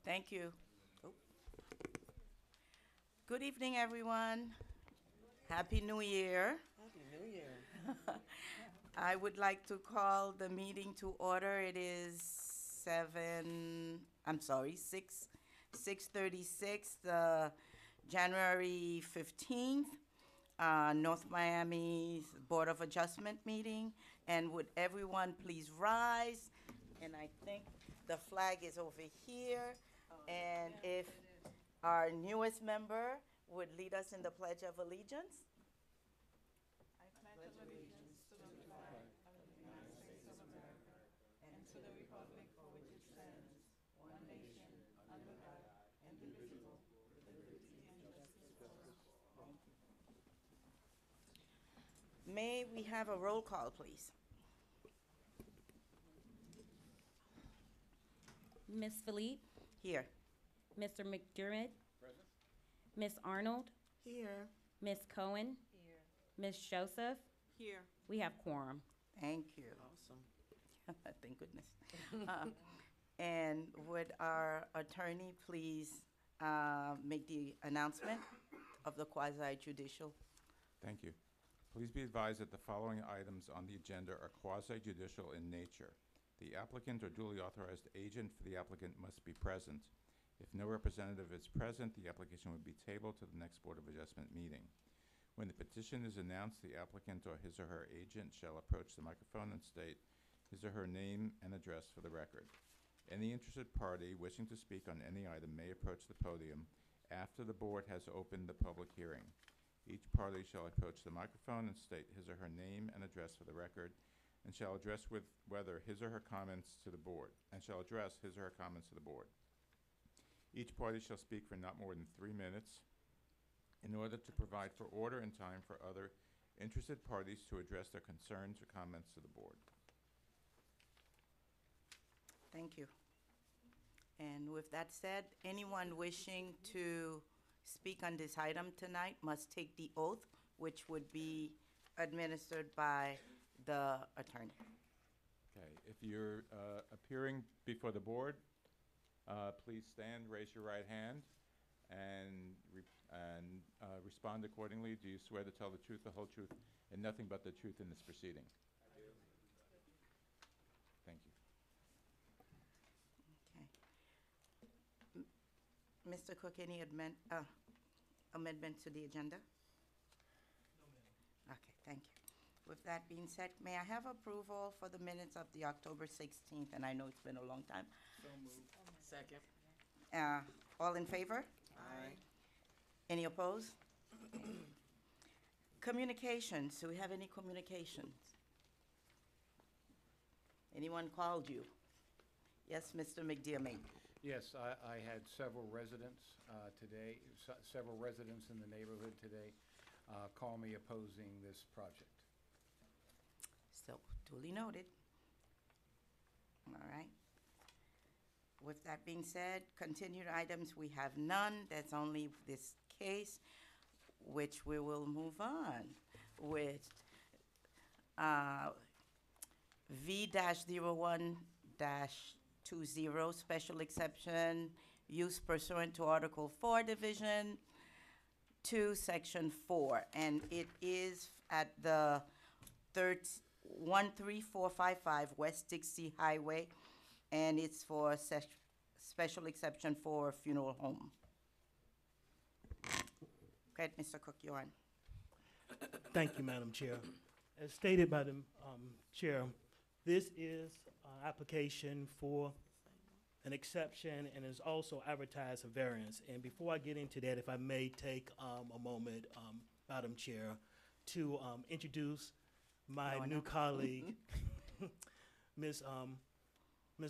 Thank you. Oh. Good evening, everyone. Happy New Year. Happy New Year. I would like to call the meeting to order. It is 6:36, January 15th, North Miami's Board of Adjustment meeting. And would everyone please rise? And I think the flag is over here. And if our newest member would lead us in the Pledge of Allegiance. May we have a roll call, please? Ms. Philippe, Here. Mr. McDermott, Ms. Arnold, Here. Ms. Cohen, Ms. Joseph. Here. We have quorum. Thank you. Awesome. Thank goodness. And would our attorney please make the announcement of the quasi-judicial? Thank you. Please be advised that the following items on the agenda are quasi-judicial in nature. The applicant or duly authorized agent for the applicant must be present. If no representative is present, the application would be tabled to the next Board of Adjustment meeting. When the petition is announced, the applicant or his or her agent shall approach the microphone and state his or her name and address for the record. Any interested party wishing to speak on any item may approach the podium after the board has opened the public hearing. Each party shall approach the microphone and state his or her name and address for the record, and shall address whether his or her comments to the board, Each party shall speak for not more than 3 minutes in order to provide for order and time for other interested parties to address their concerns or comments to the board. Thank you. And with that said, anyone wishing to speak on this item tonight must take the oath, which would be administered by the attorney. Okay, if you're appearing before the board, please stand, raise your right hand, and respond accordingly. Do you swear to tell the truth, the whole truth, and nothing but the truth in this proceeding? I do. Thank you. Okay. Mr. Cook, any amendment to the agenda? No, ma'am. Okay, thank you. With that being said, may I have approval for the minutes of the October 16th? And I know it's been a long time. So moved. Second. All in favor? Aye. Any opposed? Communications, do we have any communications? Anyone called you? Yes, Mr. McDermott. Yes, I had several residents today, several residents in the neighborhood today call me opposing this project. So duly noted. All right. With that being said, continued items, we have none. That's only this case, which we will move on with V-01-20, special exception, use pursuant to Article 4, Division 2, Section 4. And it is at the 13455 West Dixie Highway, and it's for special exception for funeral home. Okay, Mr. Cook, you're on. Thank you, Madam Chair. As stated by the Chair, this is an application for an exception and is also advertised a variance. And before I get into that, if I may take a moment, Madam Chair, to introduce my new colleague, Ms.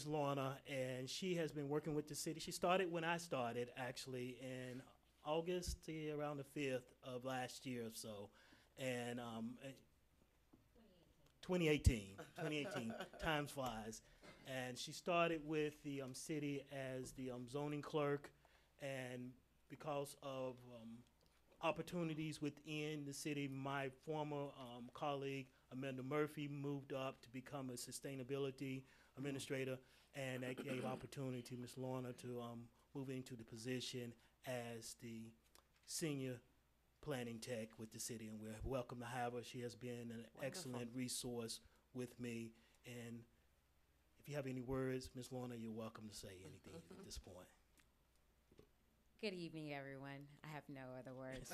Lorna, and she has been working with the city. She started when I started, actually, in August, around the 5th of last year or so. And 2018, times flies. And she started with the city as the zoning clerk, and because of opportunities within the city, my former colleague, Amanda Murphy, moved up to become a sustainability administrator, and that gave opportunity to Ms. Lorna to moving into the position as the senior planning tech with the city, and we're welcome to have her. She has been an excellent resource with me, and if you have any words, Ms. Lorna, you're welcome to say anything at this point. Good evening, everyone. I have no other words.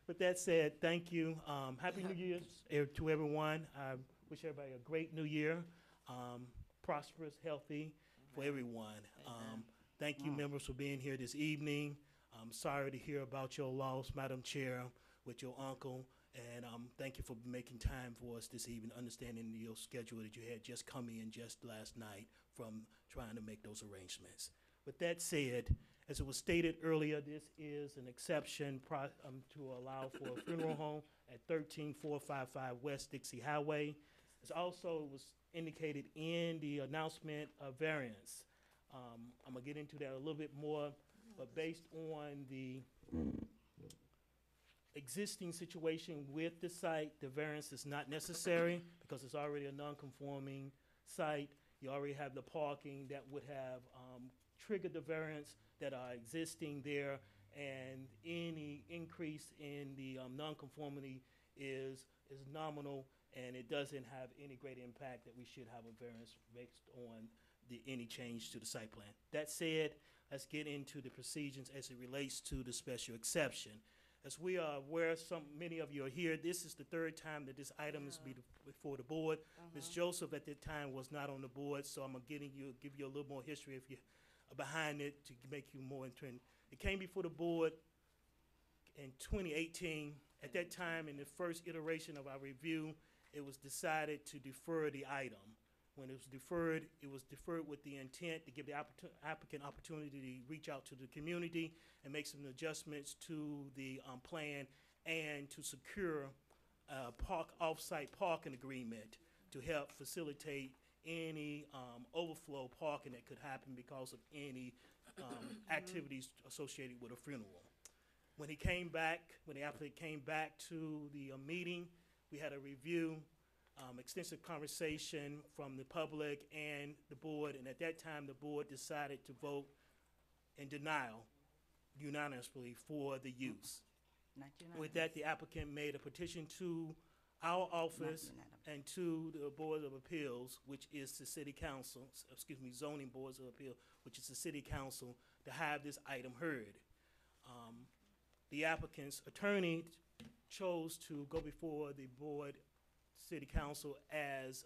With that said, thank you. Happy New Year to everyone. I wish everybody a great New Year, prosperous, healthy for everyone. Thank you, members, for being here this evening. I'm sorry to hear about your loss, Madam Chair, with your uncle, and thank you for making time for us this evening, understanding your schedule that you had just come in just last night from trying to make those arrangements. With that said, as it was stated earlier, this is an exception to allow for a funeral home at 13455 West Dixie Highway. As also was indicated in the announcement of variance. I'm gonna get into that a little bit more, but based on the existing situation with the site, the variance is not necessary because it's already a non-conforming site. You already have the parking that would have triggered the variance that are existing there, and any increase in the non-conformity is nominal, and it doesn't have any great impact that we should have a variance based on any change to the site plan. That said, let's get into the procedures as it relates to the special exception. As we are aware, many of you are here, this is the third time that this item is before the board. Ms. Joseph at that time was not on the board, so I'm gonna give you a little more history if you behind it to make you more intrigued. It came before the board in 2018. At that time, in the first iteration of our review, it was decided to defer the item. When it was deferred with the intent to give the applicant opportunity to reach out to the community and make some adjustments to the plan and to secure a off-site parking agreement to help facilitate any overflow parking that could happen because of any activities associated with a funeral. When the applicant came back to the meeting, we had a review, extensive conversation from the public and the board, and at that time, the board decided to vote in denial unanimously for the use. With that, the applicant made a petition to our office and to the Board of Appeals, which is the City Council, Zoning Boards of Appeal, which is the City Council, to have this item heard. The applicant's attorney chose to go before the Board City Council as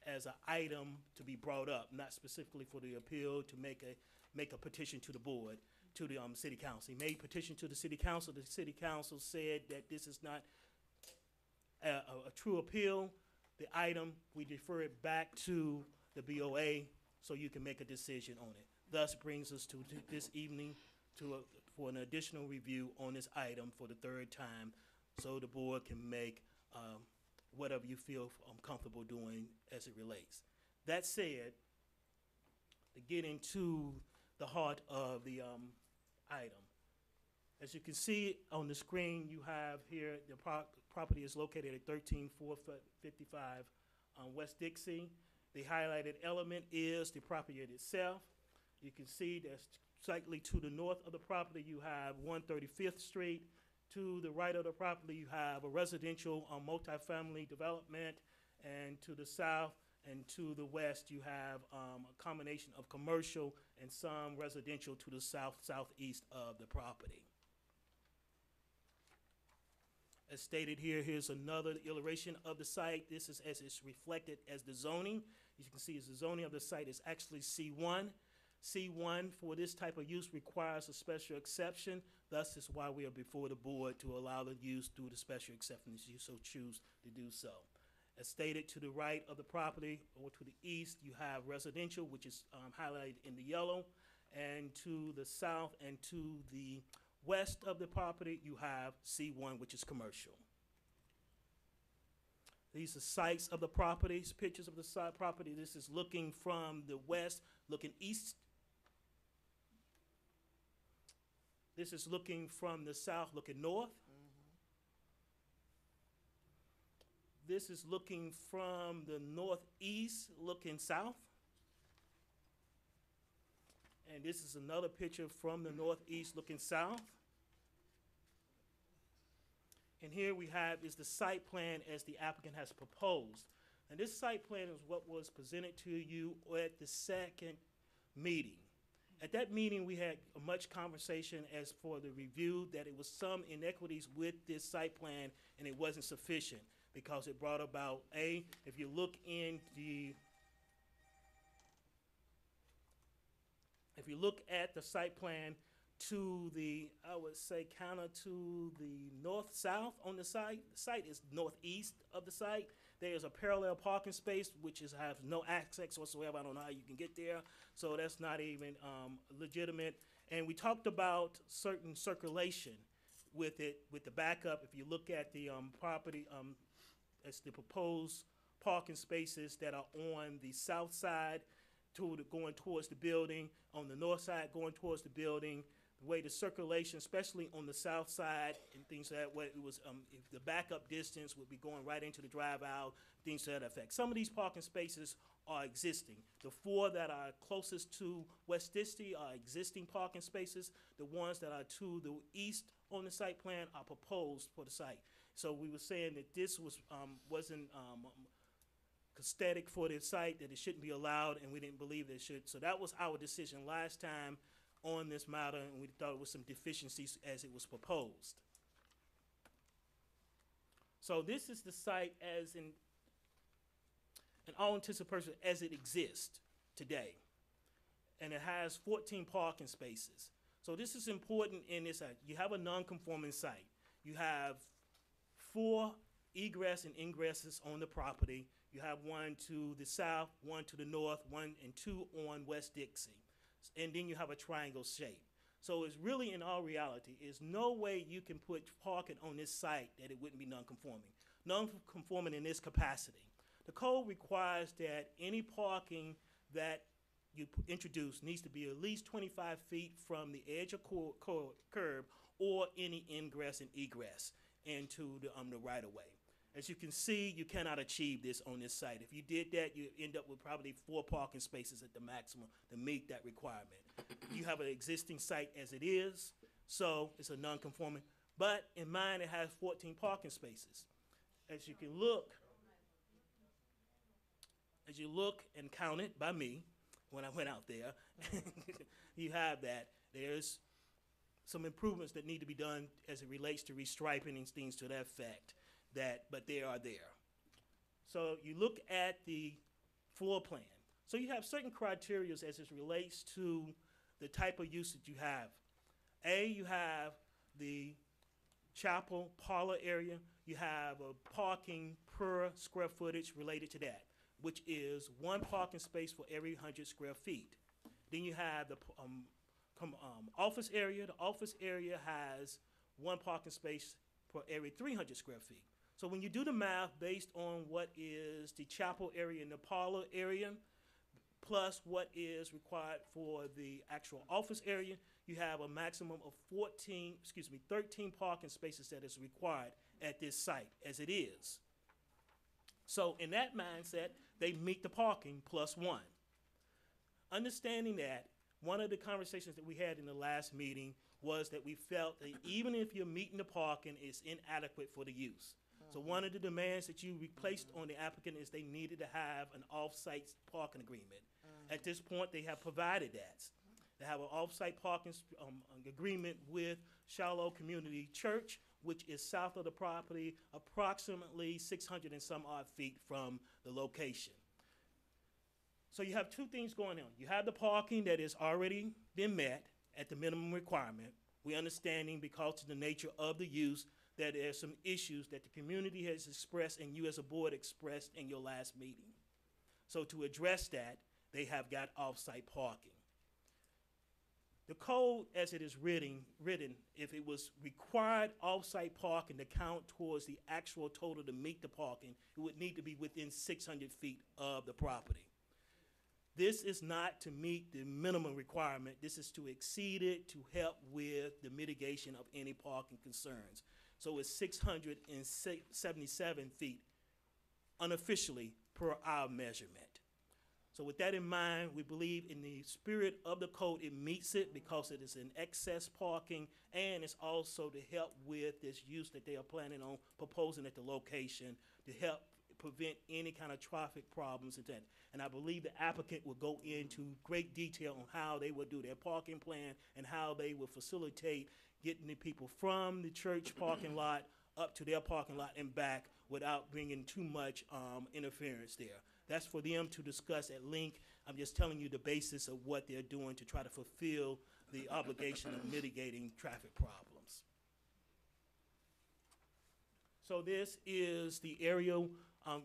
an item to be brought up, not specifically for the appeal, to make a petition to the board, to the City Council. He made petition to the City Council. The City Council said that this is not a true appeal. The item, we defer it back to the BOA so you can make a decision on it. Thus brings us to this evening for an additional review on this item for the third time, so the board can make whatever you feel comfortable doing as it relates. That said, to get into the heart of the item, as you can see on the screen, you have here the property is located at 13455 West Dixie. The highlighted element is the property itself. You can see that slightly to the north of the property, you have 135th Street. To the right of the property, you have a residential multifamily development, and to the south and to the west, you have a combination of commercial and some residential to the southeast of the property. As stated here, here's another illustration of the site. This is as it's reflected as the zoning. You can see as the zoning of the site is actually C1. C1 for this type of use requires a special exception. Thus is why we are before the board to allow the use through the special exception if you so choose to do so. As stated, to the right of the property or to the east, you have residential, which is highlighted in the yellow. And to the south and to the west of the property, you have C1, which is commercial. These are sites of the properties, pictures of the site property. This is looking from the west, looking east. This is looking from the south, looking north. This is looking from the northeast, looking south. And this is another picture from the northeast looking south. And here we have is the site plan as the applicant has proposed. And this site plan is what was presented to you at the second meeting. At that meeting, we had much conversation as for the review that it was some inequities with this site plan and it wasn't sufficient because it brought about, if you look at the site plan to the, I would say, counter to the north-south on the site is northeast of the site. There is a parallel parking space, which has no access whatsoever. I don't know how you can get there, so that's not even legitimate. And we talked about certain circulation with it, with the backup. If you look at the property, it's the proposed parking spaces that are on the south side going towards the building, on the north side going towards the building. The way the circulation, especially on the south side and things that way, it was if the backup distance would be going right into the drive aisle, things to that effect. Some of these parking spaces are existing. The 4 that are closest to West Disty are existing parking spaces. The ones that are to the east on the site plan are proposed for the site. So we were saying that this wasn't aesthetic for the site, that it shouldn't be allowed, and we didn't believe it should. So that was our decision last time on this matter, and we thought it was some deficiencies as it was proposed. So this is the site as in all intents and purposes as it exists today. And it has 14 parking spaces. So this is important in this site. You have a non-conforming site. You have 4 egress and ingresses on the property. You have 1 to the south, 1 to the north, 1 and 2 on West Dixie. And then you have a triangle shape. So it's really, in all reality, is no way you can put parking on this site that it wouldn't be non-conforming. Non-conforming in this capacity. The code requires that any parking that you introduce needs to be at least 25 feet from the edge of curb or any ingress and egress into the right-of-way. As you can see, you cannot achieve this on this site. If you did that, you end up with probably 4 parking spaces at the maximum to meet that requirement. You have an existing site as it is, so it's a non-conforming. But in mine, it has 14 parking spaces. As you can look, and count it by me when I went out there, you have that. There's some improvements that need to be done as it relates to restriping and things to that effect. But they are there. So you look at the floor plan. So you have certain criteria as it relates to the type of use that you have. You have the chapel parlor area. You have a parking per square footage related to that, which is 1 parking space for every 100 square feet. Then you have the office area. The office area has 1 parking space for every 300 square feet. So when you do the math based on what is the chapel area and the parlor area, plus what is required for the actual office area, you have a maximum of 13 parking spaces that is required at this site as it is. So in that mindset, they meet the parking plus 1. Understanding that, one of the conversations that we had in the last meeting was that we felt that even if you're meeting the parking, it's inadequate for the use. So one of the demands that you placed on the applicant is they needed to have an off-site parking agreement. At this point, they have provided that. They have an off-site parking agreement with Shiloh Community Church, which is south of the property, approximately 600 and some odd feet from the location. So you have 2 things going on. You have the parking that has already been met at the minimum requirement. We're understanding, because of the nature of the use, that there's some issues that the community has expressed and you as a board expressed in your last meeting. So to address that, they have got off-site parking. The code, as it is written, if it was required off-site parking to count towards the actual total to meet the parking, it would need to be within 600 feet of the property. This is not to meet the minimum requirement. This is to exceed it to help with the mitigation of any parking concerns. So it's 677 feet unofficially per our measurement. So with that in mind, we believe in the spirit of the code, it meets it because it is in excess parking, and it's also to help with this use that they are planning on proposing at the location to help prevent any kind of traffic problems and that. And I believe the applicant will go into great detail on how they will do their parking plan and how they will facilitate getting the people from the church parking lot up to their parking lot and back without bringing too much interference there. That's for them to discuss at length. I'm just telling you the basis of what they're doing to try to fulfill the obligation of mitigating traffic problems. So this is the aerial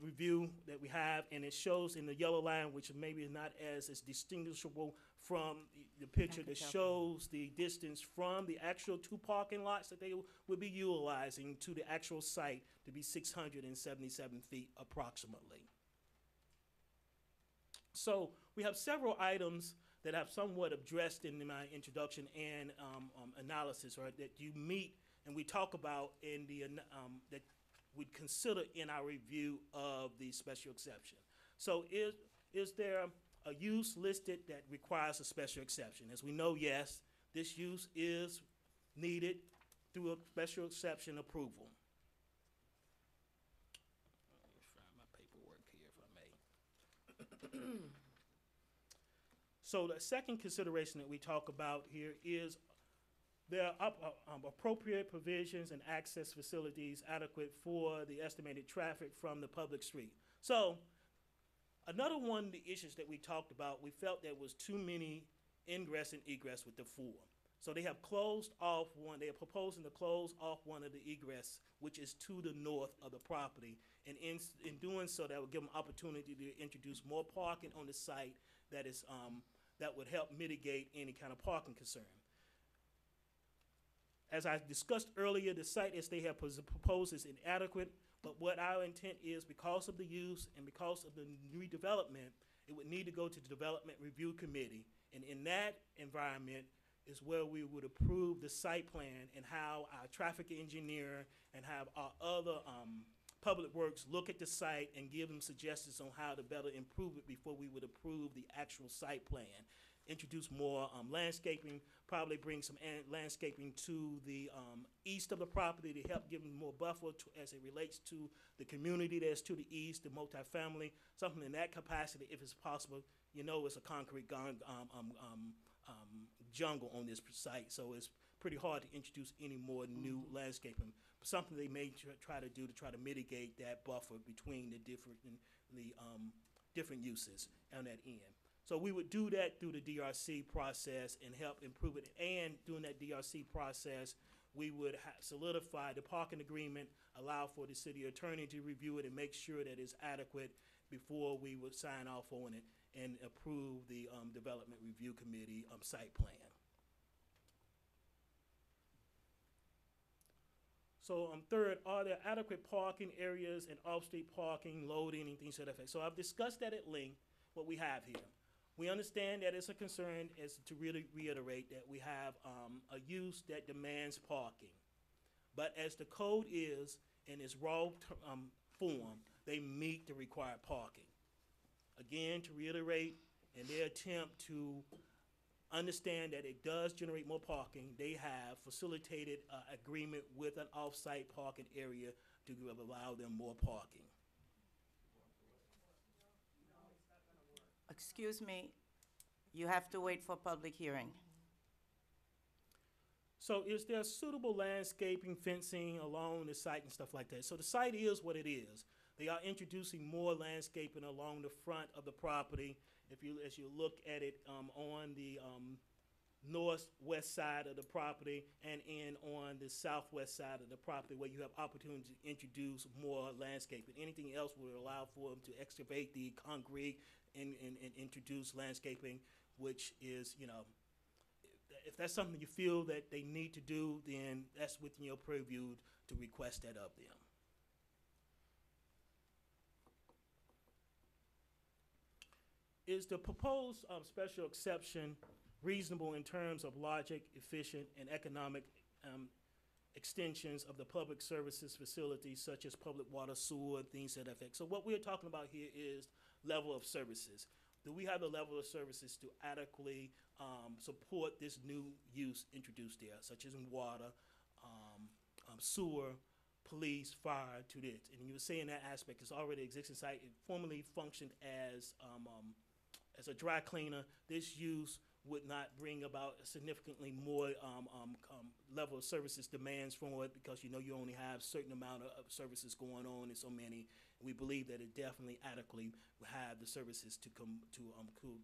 review that we have, and it shows in the yellow line, which maybe is not as distinguishable from the picture that shows the distance from the actual two parking lots that they will be utilizing to the actual site to be 677 feet approximately. So we have several items that I've somewhat addressed in my introduction and analysis, right, that you meet and we talk about in the that we'd consider in our review of the special exception. So is there a use listed that requires a special exception? As we know, yes, this use is needed through a special exception approval. Let me find my paperwork here if I may. So the second consideration that we talk about here is there are appropriate provisions and access facilities adequate for the estimated traffic from the public street. So another one of the issues that we talked about, we felt there was too many ingress and egress with the four. So they have closed off one, they are proposing to close off one of the egress, which is to the north of the property. And in doing so, that would give them opportunity to introduce more parking on the site that is that would help mitigate any kind of parking concern. As I discussed earlier, the site as they have proposed is inadequate, but what our intent is, because of the use and because of the redevelopment, it would need to go to the Development Review Committee. And in that environment is where we would approve the site plan and how our traffic engineer and have our other public works look at the site and give them suggestions on how to better improve it before we would approve the actual site plan. Introduce more landscaping, probably bring some landscaping to the east of the property to help give them more buffer as it relates to the community that's to the east, the multifamily, something in that capacity if it's possible. You know, it's a concrete jungle on this site, so it's pretty hard to introduce any more new landscaping. Something they may try to do to try to mitigate that buffer between the different uses on that end. So we would do that through the DRC process and help improve it. And during that DRC process, we would solidify the parking agreement, allow for the city attorney to review it and make sure that it's adequate before we would sign off on it and approve the Development Review Committee site plan. So third, are there adequate parking areas and off-street parking, loading, and things to that effect? So I've discussed that at length, what we have here. We understand that it's a concern, as to really reiterate, that we have a use that demands parking. But as the code is, in its raw form, they meet the required parking. Again, to reiterate, in their attempt to understand that it does generate more parking, they have facilitated agreement with an off-site parking area to allow them more parking. Excuse me, you have to wait for public hearing. So is there suitable landscaping, fencing along the site and stuff like that? So the site is what it is. They are introducing more landscaping along the front of the property. As you look at it on the northwest side of the property and on the southwest side of the property, where you have opportunity to introduce more landscaping. Anything else would allow for them to excavate the concrete and introduce landscaping, which is, you know, if that's something you feel that they need to do, then that's within your purview to request that of them. Is the proposed special exception reasonable in terms of logic, efficient, and economic extensions of the public services facilities such as public water, sewer, and things to that effect? So what we're talking about here is level of services. do we have the level of services to adequately support this new use introduced there, such as in water, sewer, police, fire, to this? And you were saying that aspect is already existing site. It formerly functioned as a dry cleaner. This use would not bring about significantly more level of services demands from it, because you know you only have a certain amount of services going on and so many. We believe that it definitely adequately will have the services to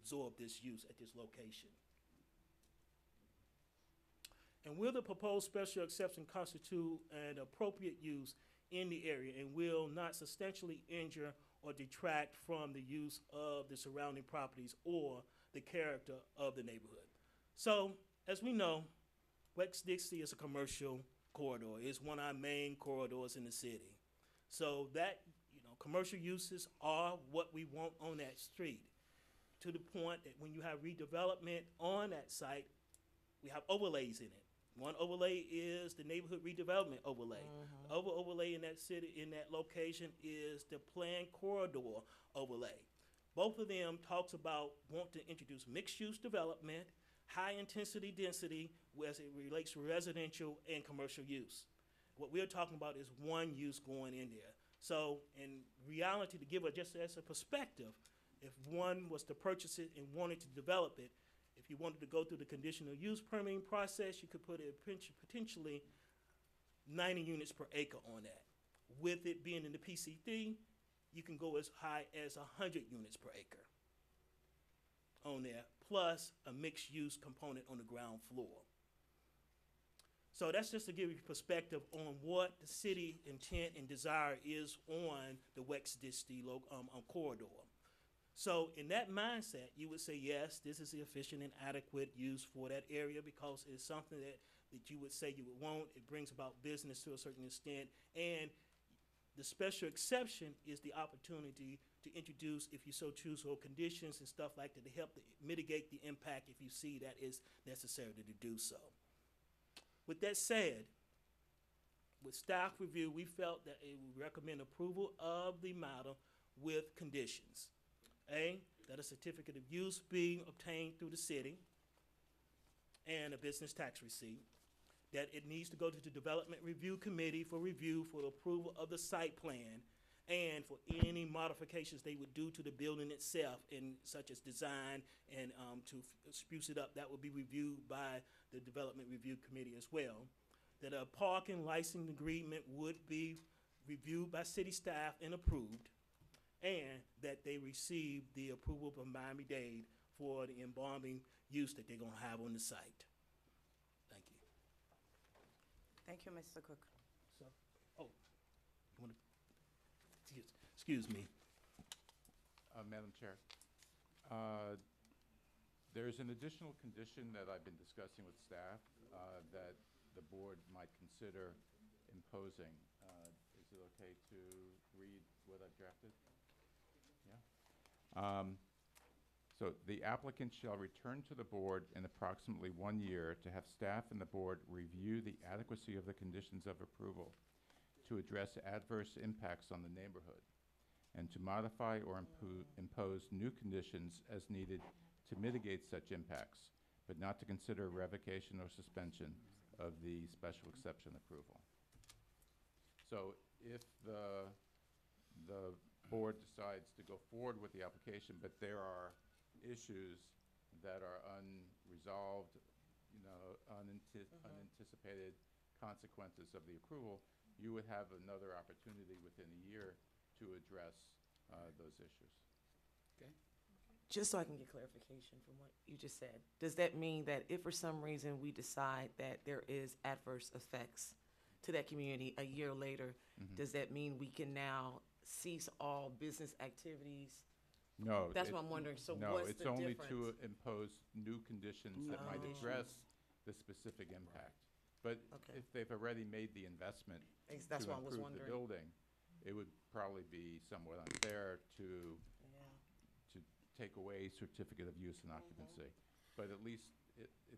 absorb this use at this location. And will the proposed special exception constitute an appropriate use in the area and will not substantially injure or detract from the use of the surrounding properties or the character of the neighborhood? So, as we know, West Dixie is a commercial corridor. It's one of our main corridors in the city. So that, commercial uses are what we want on that street, to the point that when you have redevelopment on that site, we have overlays in it. One overlay is the neighborhood redevelopment overlay. The other overlay in that city, in that location, is the planned corridor overlay. Both of them talks about want to introduce mixed-use development, high-intensity density, as it relates to residential and commercial use. What we're talking about is one use going in there. So, in reality, to give it just as a perspective, if one was to purchase it and wanted to develop it, if you wanted to go through the conditional use permitting process, you could put it potentially 90 units per acre on that. With it being in the PCD, you can go as high as 100 units per acre on there, plus a mixed-use component on the ground floor. So that's just to give you perspective on what the city intent and desire is on the West Dixie corridor. So in that mindset, you would say, yes, this is the efficient and adequate use for that area, because it's something that you would say you would want. It brings about business to a certain extent. And the special exception is the opportunity to introduce, if you so choose, or conditions and stuff like that to help mitigate the impact if you see that is necessary to do so. With that said, with staff review, we felt that it would recommend approval of the matter with conditions. A, that a certificate of use be obtained through the city and a business tax receipt. That it needs to go to the Development Review Committee for review for the approval of the site plan and for any modifications they would do to the building itself, in such as design and to spruce it up. That would be reviewed by the Development Review Committee as well. That a parking license agreement would be reviewed by city staff and approved, and that they receive the approval from Miami-Dade for the embalming use that they're gonna have on the site. Thank you. Thank you, Mr. Cook. So, you wanna, excuse me. Madam Chair, there's an additional condition that I've been discussing with staff that the board might consider imposing. Is it okay to read what I've drafted? Yeah. So the applicant shall return to the board in approximately 1 year to have staff and the board review the adequacy of the conditions of approval to address adverse impacts on the neighborhood, and to modify or impose new conditions as needed to mitigate such impacts, but not to consider revocation or suspension of the special exception approval. So if the board decides to go forward with the application, but there are issues that are unresolved, unanticipated consequences of the approval, you would have another opportunity within a year to address those issues. Okay. Just so I can get clarification from what you just said, does that mean that if for some reason we decide that there is adverse effects to that community a year later, does that mean we can now cease all business activities? No. That's what I'm wondering. So no, what's it's the only difference? to impose new conditions that might address the specific impact. But Okay. if they've already made the investment That's to what I was improve the wondering. building, it would probably be somewhat unfair to take away certificate of use and occupancy. But at least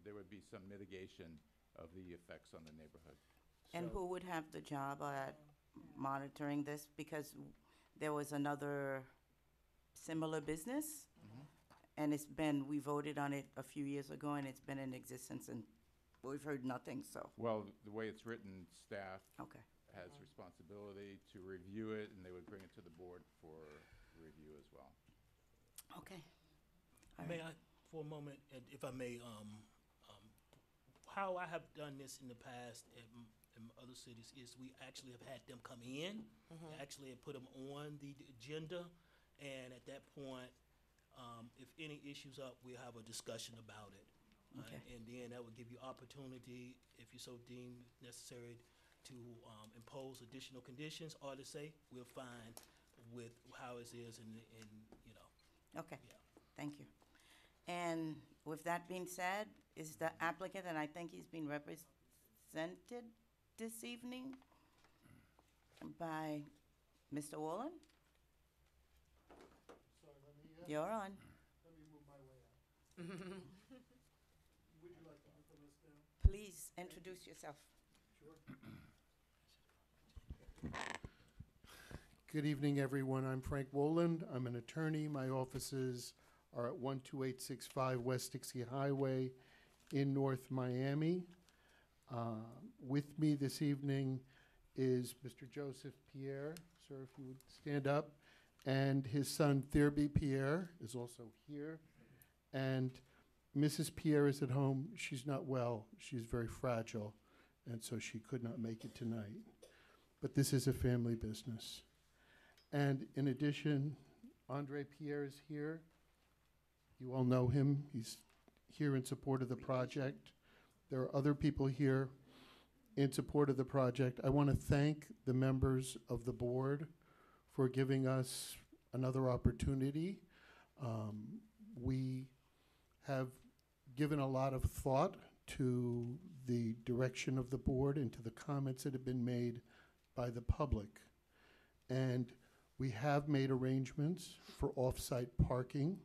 there would be some mitigation of the effects on the neighborhood. And who would have the job at monitoring this? Because there was another similar business And we voted on it a few years ago, and it's been in existence, and we've heard nothing, so, Well, the way it's written, staff okay. has responsibility to review it, and they would bring it to the board for review as well. Okay. All May right. I, for a moment, if I may, how I have done this in the past in other cities is we actually have had them come in, actually have put them on the agenda, and at that point, if any issues up, we'll have a discussion about it. Okay. And then that would give you opportunity, if you so deem necessary, to impose additional conditions, or to say, we're fine with how it is, and you know, Okay, yeah. thank you. And with that being said, is the applicant, and I think he's been represented this evening by Mr. Wallen? Sorry, You're on. let me move my way out. Would you like to put the list down? Please introduce yourself. Sure. Good evening, everyone. I'm Frank Woland. I'm an attorney. My offices are at 12865 West Dixie Highway in North Miami. With me this evening is Mr. Joseph Pierre. Sir, if you would stand up. And his son, Thierby Pierre, is also here. And Mrs. Pierre is at home. She's not well. She's very fragile, and so she could not make it tonight. But this is a family business. And in addition, Andre Pierre is here. You all know him. He's here in support of the project. There are other people here in support of the project. I want to thank the members of the board for giving us another opportunity. We have given a lot of thought to the direction of the board and to the comments that have been made by the public. And we have made arrangements for off-site parking,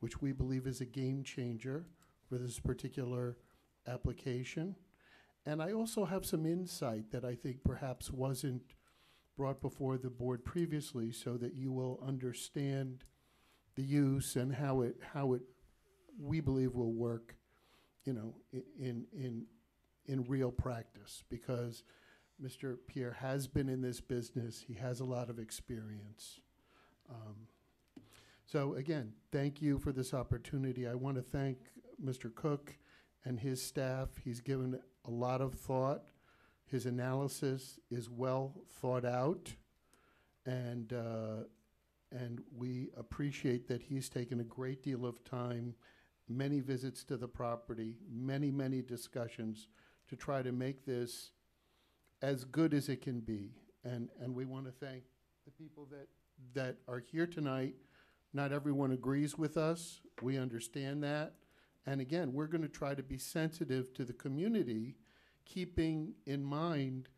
which we believe is a game changer for this particular application. And I also have some insight that I think perhaps wasn't brought before the board previously, so that you will understand the use and how it we believe will work, you know, in real practice, because Mr. Pierre has been in this business. He has a lot of experience. So again, thank you for this opportunity. I want to thank Mr. Cook and his staff. He's given a lot of thought. His analysis is well thought out, and we appreciate that he's taken a great deal of time, many visits to the property, many discussions to try to make this as good as it can be. And we want to thank the people that are here tonight. Not everyone agrees with us. We understand that. And again, we're going to try to be sensitive to the community, keeping in mind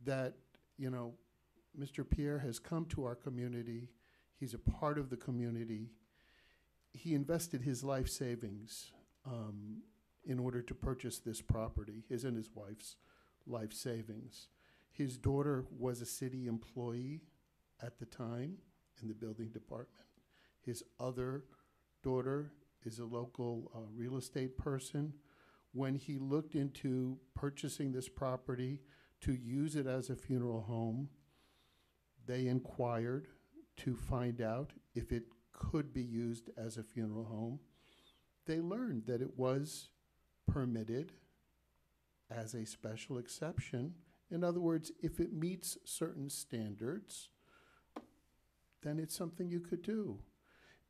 that, you know, Mr. Pierre has come to our community. He's a part of the community. He invested his life savings in order to purchase this property, his and his wife's life savings. His daughter was a city employee at the time in the building department. His other daughter is a local real estate person. When he looked into purchasing this property to use it as a funeral home, they inquired to find out if it could be used as a funeral home. They learned that it was permitted as a special exception. In other words, if it meets certain standards, then it's something you could do.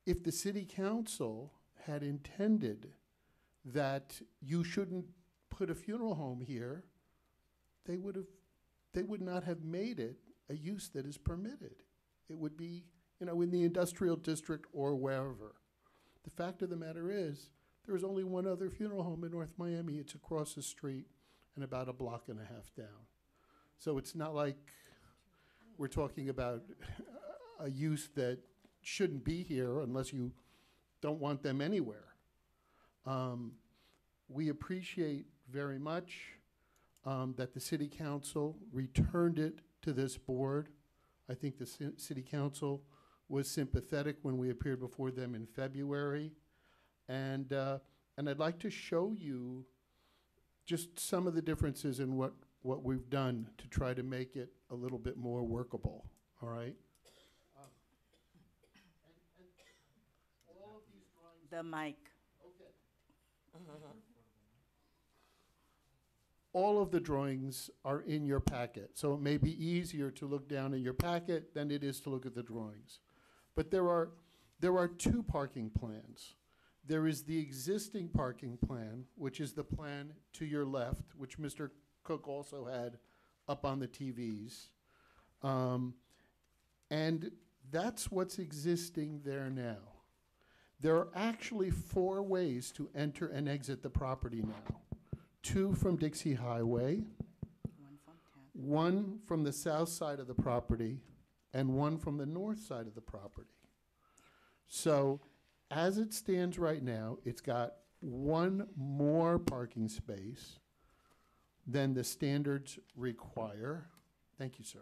If the city council had intended that you shouldn't put a funeral home here, they would not have made it a use that is permitted. It would be, you know, in the industrial district or wherever. The fact of the matter is, there's only one other funeral home in North Miami. It's across the street and about a block and a half down. So it's not like we're talking about a use that shouldn't be here unless you don't want them anywhere. We appreciate very much that the city council returned it to this board. I think the city council was sympathetic when we appeared before them in February. And I'd like to show you just some of the differences in what we've done to try to make it a little bit more workable, all right? All of these drawings, The mic. okay. All of the drawings are in your packet, so it may be easier to look down in your packet than it is to look at the drawings. But there are two parking plans. There is the existing parking plan, which is the plan to your left, which Mr. Cook also had up on the TVs. And that's what's existing there now. There are actually 4 ways to enter and exit the property now. 2 from Dixie Highway, One from 10. 1 from the south side of the property, and 1 from the north side of the property. So as it stands right now, it's got 1 more parking space than the standards require. Thank you, sir.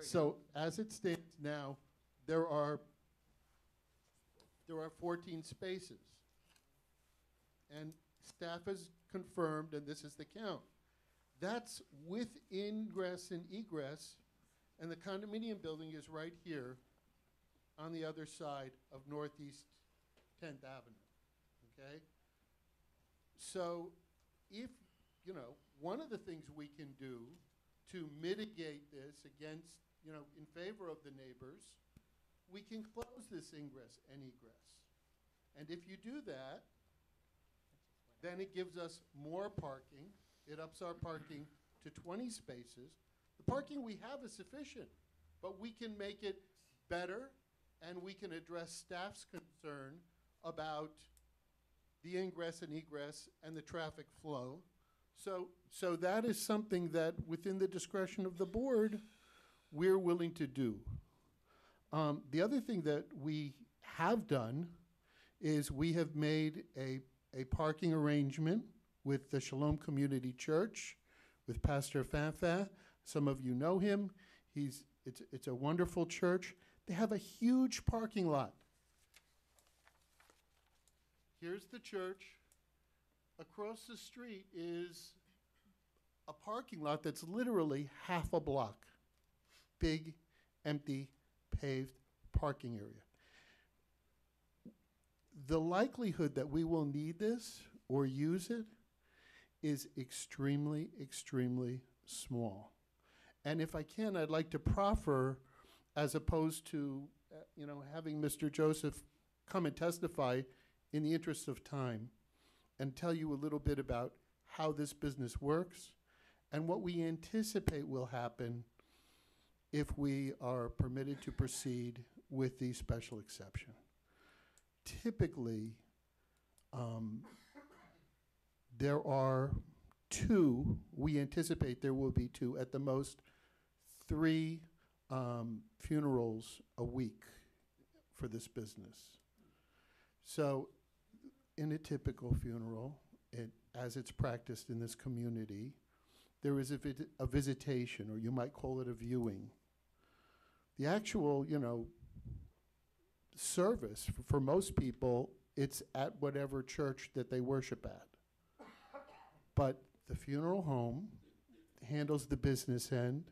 So as it stands now, there are 14 spaces. And staff has confirmed, and this is the count. That's with ingress and egress, and the condominium building is right here on the other side of Northeast 10th Avenue, okay? So if, one of the things we can do to mitigate this against, in favor of the neighbors, we can close this ingress and egress. And if you do that, then it gives us more parking. It ups our parking to 20 spaces. The parking we have is sufficient, but we can make it better, and we can address staff's concern about the ingress and egress and the traffic flow. So that is something that, within the discretion of the board, we're willing to do. The other thing that we have done is we have made a parking arrangement with the Shalom Community Church, with Pastor Fanfa. Some of you know him. It's a wonderful church. They have a huge parking lot. Here's the church. Across the street is a parking lot that's literally half a block. Big, empty, paved parking area. The likelihood that we will need this or use it is extremely, extremely small. And if I can, I'd like to proffer, as opposed to having Mr. Joseph come and testify in the interest of time, and tell you a little bit about how this business works and what we anticipate will happen if we are permitted to proceed with the special exception. Typically, there are 2, we anticipate there will be 2, at the most 3 funerals a week for this business. So in a typical funeral, as it's practiced in this community, there is a visitation, or you might call it a viewing. The actual, service, for most people, it's at whatever church that they worship at. But the funeral home handles the business end.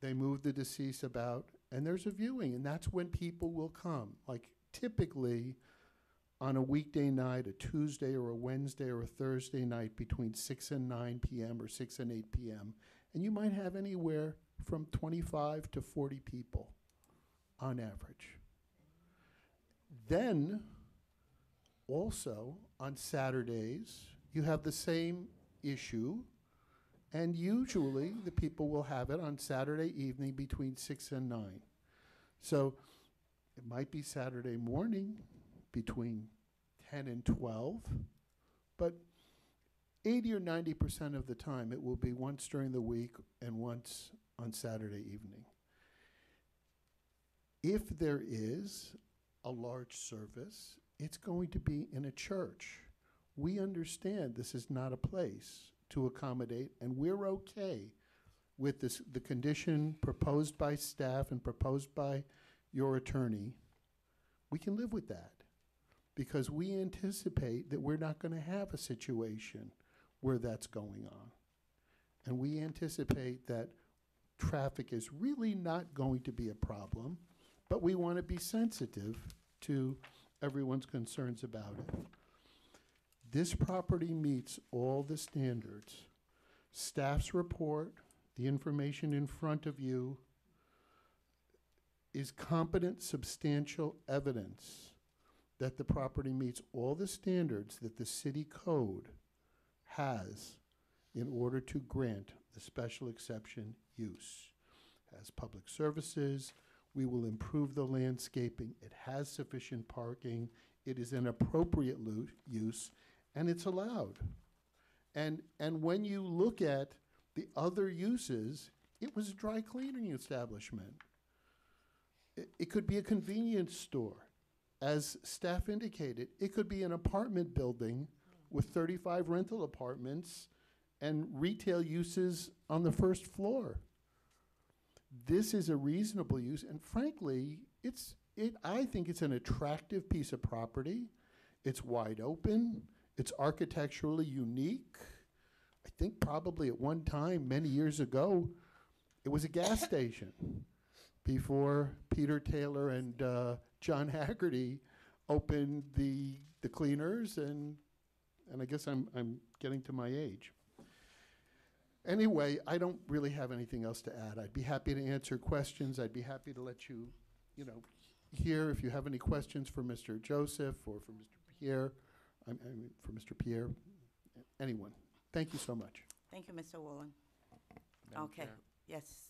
They move the deceased about, and there's a viewing, and that's when people will come. Like typically on a weekday night, a Tuesday or a Wednesday or a Thursday night between 6 and 9 p.m. or 6 and 8 p.m., and you might have anywhere from 25 to 40 people on average. Then, also, on Saturdays, you have the same issue, and usually the people will have it on Saturday evening between 6 and 9. So it might be Saturday morning between 10 and 12, but 80 or 90% of the time it will be once during the week and once on Saturday evening. If there is a large service, it's going to be in a church. We understand this is not a place to accommodate, and we're okay with this, the condition proposed by staff and proposed by your attorney, we can live with that. Because we anticipate that we're not going to have a situation where that's going on. And we anticipate that traffic is really not going to be a problem, but we want to be sensitive to everyone's concerns about it. This property meets all the standards. Staff's report, the information in front of you, is competent, substantial evidence that the property meets all the standards that the city code has in order to grant the special exception use. It has public services. We will improve the landscaping. It has sufficient parking. It is an appropriate use, and it's allowed. And when you look at the other uses, it was a dry cleaning establishment. It could be a convenience store. As staff indicated, it could be an apartment building with 35 rental apartments and retail uses on the first floor. This is a reasonable use, and frankly, I think it's an attractive piece of property. It's wide open. It's architecturally unique. I think probably at one time, many years ago, it was a gas station before Peter Taylor and John Haggerty opened the cleaners, and I guess I'm getting to my age. Anyway, I don't really have anything else to add. I'd be happy to answer questions. I'd be happy to let you, hear if you have any questions for Mr. Joseph or for Mr. Pierre. I mean, for Mr. Pierre, anyone. Thank you so much. Thank you, Mr. Wolin. Madam Okay, Chair, yes.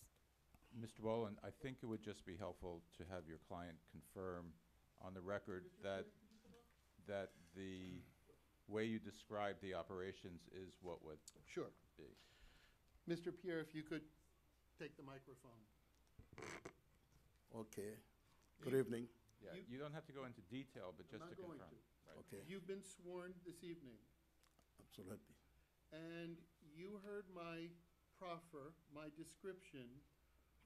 Mr. Wolin, I think it would just be helpful to have your client confirm on the record that the way you describe the operations is what would Sure. be. Mr. Pierre, if you could take the microphone. Okay. Good evening. Yeah, You- you don't have to go into detail, but I'm just not to going confirm. to. Right. Okay. You've been sworn this evening, Absolutely. and you heard my proffer, my description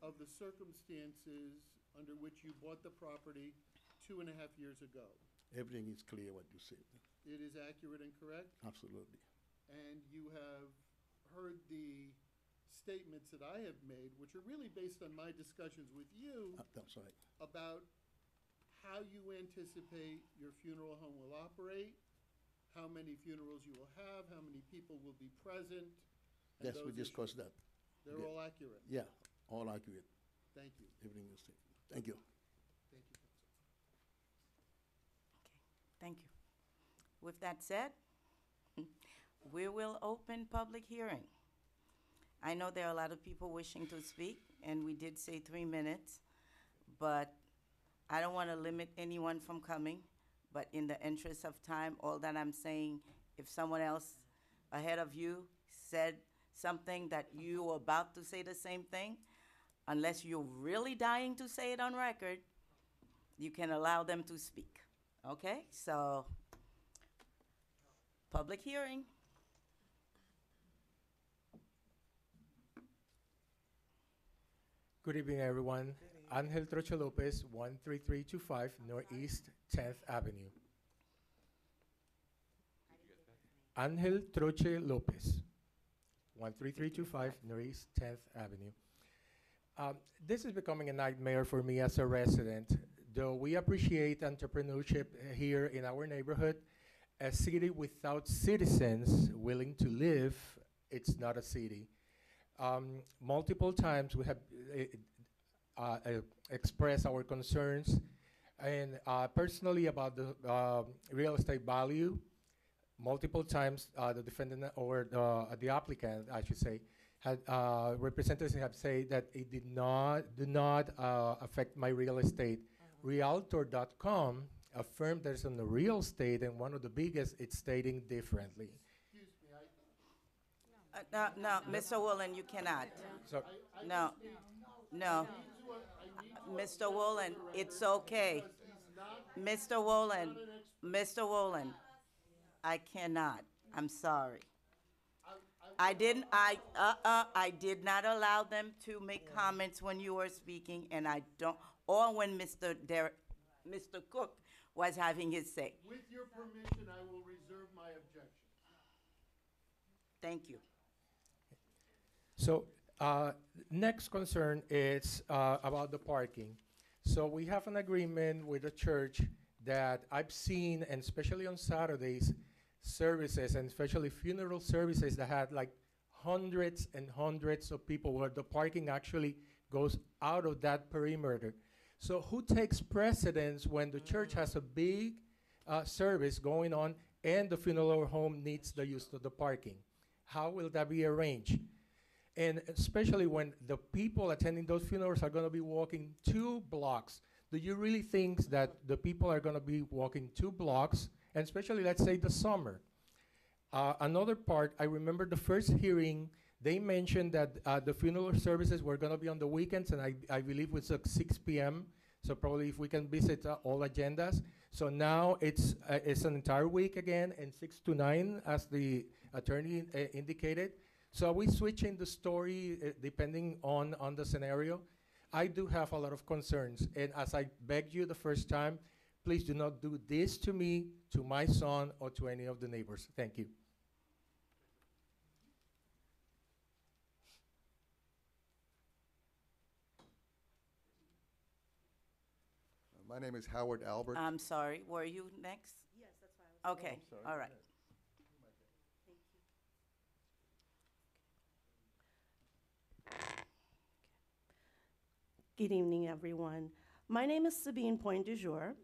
of the circumstances under which you bought the property 2.5 years ago. Everything is clear what you said. It is accurate and correct, Absolutely. and you have heard the statements that I have made, which are really based on my discussions with you That's right. about how you anticipate your funeral home will operate, how many funerals you will have, how many people will be present. and Yes, we those issues. discussed that. They're Yeah. all accurate. Yeah, all accurate. Thank you. Everything you said. Thank you. Thank you, Council. Thank you. With that said, we will open public hearing. I know there are a lot of people wishing to speak, and we did say 3 minutes, but I don't want to limit anyone from coming. But in the interest of time, all that I'm saying, if someone else ahead of you said something that you were about to say the same thing, unless you're really dying to say it on record, you can allow them to speak. Okay? So, public hearing. Good evening, everyone. Angel Troche Lopez, 13325 Northeast 10th Avenue. Angel Troche Lopez, 13325 Northeast 10th Avenue. This is becoming a nightmare for me as a resident. Though we appreciate entrepreneurship here in our neighborhood, a city without citizens willing to live, it's not a city. Multiple times we have expressed our concerns, and personally about the real estate value. Multiple times the defendant or the applicant, I should say, had representatives have said that it do not affect my real estate. Realtor.com affirmed that it's on the real estate, and one of the biggest, it's stating differently. No, Mr. Woolen, you cannot. So No, no. Mr. Woolen, it's okay. Mr. Woolen, I cannot. I'm sorry. I did not allow them to make comments when you were speaking, and I don't, or when Mr. Cook was having his say. With your permission, I will reserve my objection. Thank you. So, next concern is about the parking. So we have an agreement with the church that I've seen, and especially on Saturdays, services, and especially funeral services that had like hundreds and hundreds of people where the parking actually goes out of that perimeter. So who takes precedence when the church has a big service going on and the funeral home needs the use of the parking? How will that be arranged? And especially when the people attending those funerals are going to be walking 2 blocks. Do you really think that the people are going to be walking 2 blocks, and especially, let's say, the summer? Another part, I remember the first hearing, they mentioned that the funeral services were going to be on the weekends, and I believe it's at 6 p.m., so probably if we can visit all agendas. So now it's an entire week again, and 6 to 9, as the attorney indicated. So are we switching the story depending on the scenario? I do have a lot of concerns, and as I begged you the first time, please do not do this to me, to my son, or to any of the neighbors. Thank you. My name is Howard Albert. I'm sorry, were you next? Yes, that's why I was. Okay, sorry. all right. Good evening, everyone. My name is Sabine Point du Jour.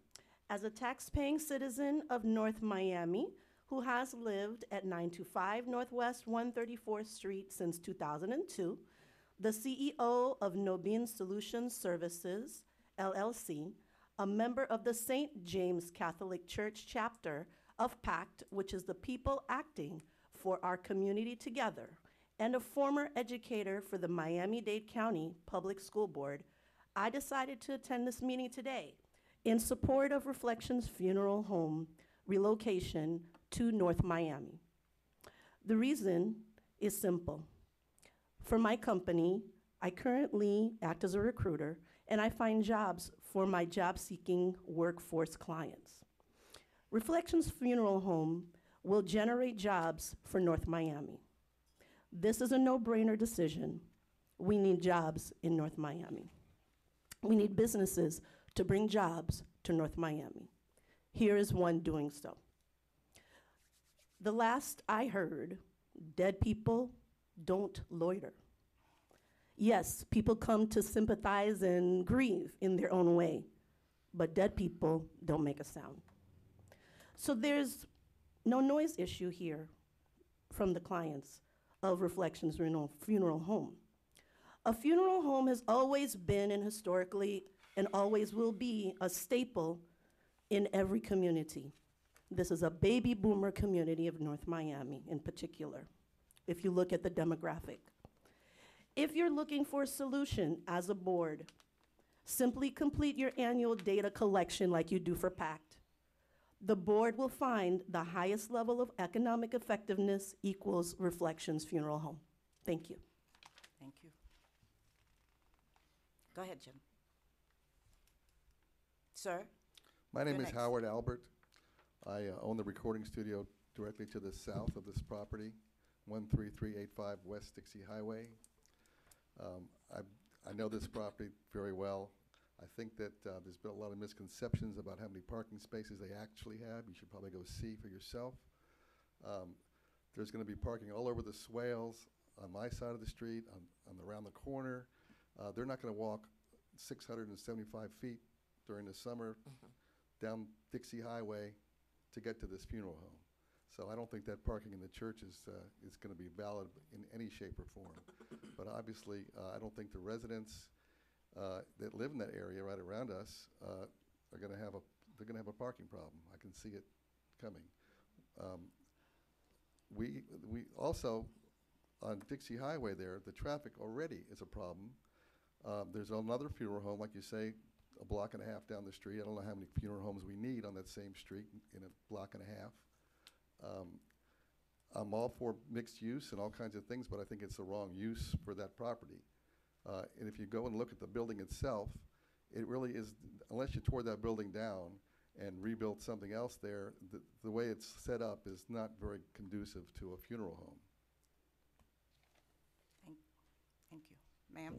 As a tax-paying citizen of North Miami who has lived at 925 Northwest 134th Street since 2002, the CEO of Nobin Solutions Services, LLC, a member of the St. James Catholic Church chapter of PACT, which is the people acting for our community together, and a former educator for the Miami-Dade County Public School Board, I decided to attend this meeting today in support of Reflections Funeral Home relocation to North Miami. The reason is simple. For my company, I currently act as a recruiter, and I find jobs for my job-seeking workforce clients. Reflections Funeral Home will generate jobs for North Miami. This is a no-brainer decision. We need jobs in North Miami. We need businesses to bring jobs to North Miami. Here is one doing so. The last I heard, dead people don't loiter. Yes, people come to sympathize and grieve in their own way, but dead people don't make a sound. So there's no noise issue here from the clients of Reflections Funeral Home. A funeral home has always been and historically and always will be a staple in every community. This is a baby boomer community of North Miami in particular, if you look at the demographic. If you're looking for a solution as a board, simply complete your annual data collection like you do for PACT. The board will find the highest level of economic effectiveness equals Reflections Funeral Home. Thank you. Thank you. Go ahead, Jim. Sir? My name You're is next. Howard Albert. I own the recording studio directly to the south of this property, 13385 West Dixie Highway. I know this property very well. I think that there's been a lot of misconceptions about how many parking spaces they actually have. You should probably go see for yourself. There's going to be parking all over the swales, on my side of the street, around the corner. They're not going to walk 675 feet during the summer down Dixie Highway to get to this funeral home. So I don't think that parking in the church is going to be valid in any shape or form. But obviously, I don't think the residents that live in that area right around us are going to have a parking problem. I can see it coming. We also on Dixie Highway there, the traffic already is a problem. There's another funeral home, like you say, a block and a half down the street. I don't know how many funeral homes we need on that same street in a block and a half. I'm all for mixed use and all kinds of things, but I think it's the wrong use for that property. And if you go and look at the building itself, it really is, unless you tore that building down and rebuilt something else there, the way it's set up is not very conducive to a funeral home. Thank you. Ma'am?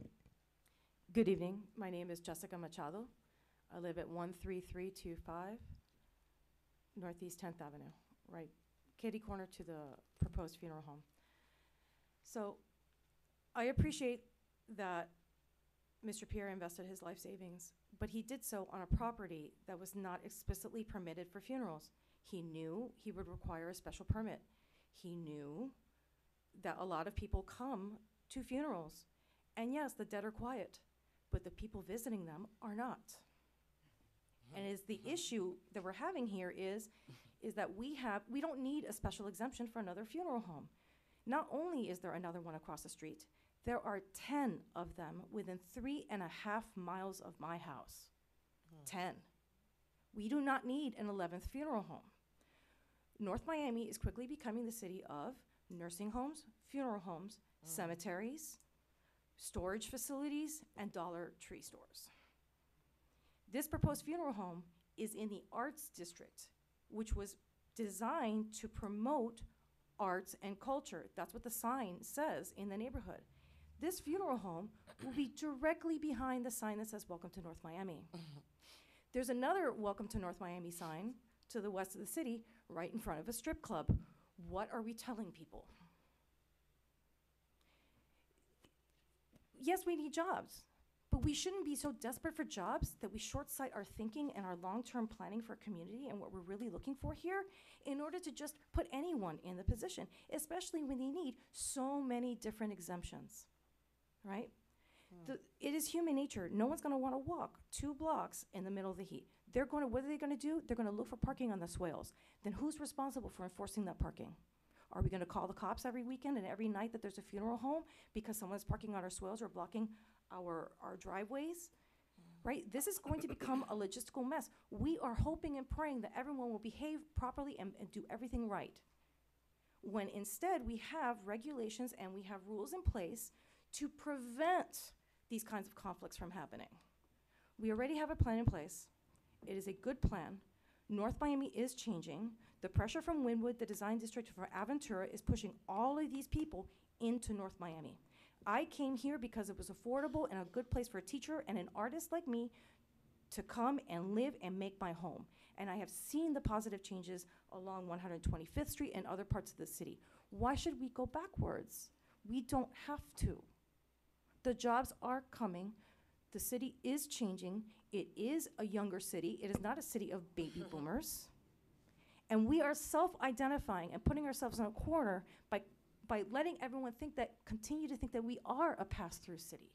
Good evening. My name is Jessica Machado. I live at 13325 Northeast 10th Avenue, right kitty corner to the proposed funeral home. So I appreciate that Mr. Pierre invested his life savings, but he did so on a property that was not explicitly permitted for funerals. He knew he would require a special permit. He knew that a lot of people come to funerals. And yes, the dead are quiet, but the people visiting them are not. And is the issue that we're having here is that we don't need a special exemption for another funeral home. Not only is there another one across the street, there are 10 of them within 3.5 miles of my house. 10. We do not need an 11th funeral home. North Miami is quickly becoming the city of nursing homes, funeral homes, cemeteries, storage facilities, and Dollar Tree stores. This proposed funeral home is in the arts district, which was designed to promote arts and culture. That's what the sign says in the neighborhood. This funeral home will be directly behind the sign that says Welcome to North Miami. There's another Welcome to North Miami sign to the west of the city right in front of a strip club. What are we telling people? Yes, we need jobs, but we shouldn't be so desperate for jobs that we short-sight our thinking and our long-term planning for a community and what we're really looking for here in order to just put anyone in the position, especially when they need so many different exemptions, right? It is human nature. No one's gonna wanna walk 2 blocks in the middle of the heat. What are they gonna do? They're gonna look for parking on the swales. Then who's responsible for enforcing that parking? Are we gonna call the cops every weekend and every night that there's a funeral home because someone's parking on our swales or blocking our driveways? Right? This is going to become a logistical mess. We are hoping and praying that everyone will behave properly and do everything right. When instead we have regulations and we have rules in place to prevent these kinds of conflicts from happening. We already have a plan in place. It is a good plan. North Miami is changing. The pressure from Wynwood, the design district for Aventura, is pushing all of these people into North Miami. I came here because it was affordable and a good place for a teacher and an artist like me to come and live and make my home. And I have seen the positive changes along 125th Street and other parts of the city. Why should we go backwards? We don't have to. The jobs are coming. The city is changing. It is a younger city. It is not a city of baby boomers. And we are self-identifying and putting ourselves in a corner by letting everyone continue to think that we are a pass-through city.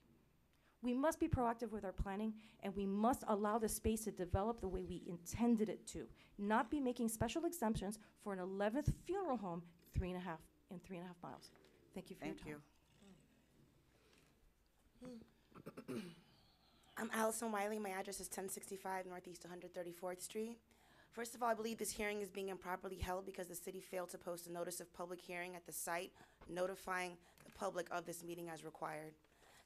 We must be proactive with our planning, and we must allow the space to develop the way we intended it to, not be making special exemptions for an 11th funeral home 3.5 miles. Thank you for your time. Thank you. I'm Allison Wiley. My address is 1065 Northeast 134th Street. First of all, I believe this hearing is being improperly held because the city failed to post a notice of public hearing at the site, notifying the public of this meeting as required.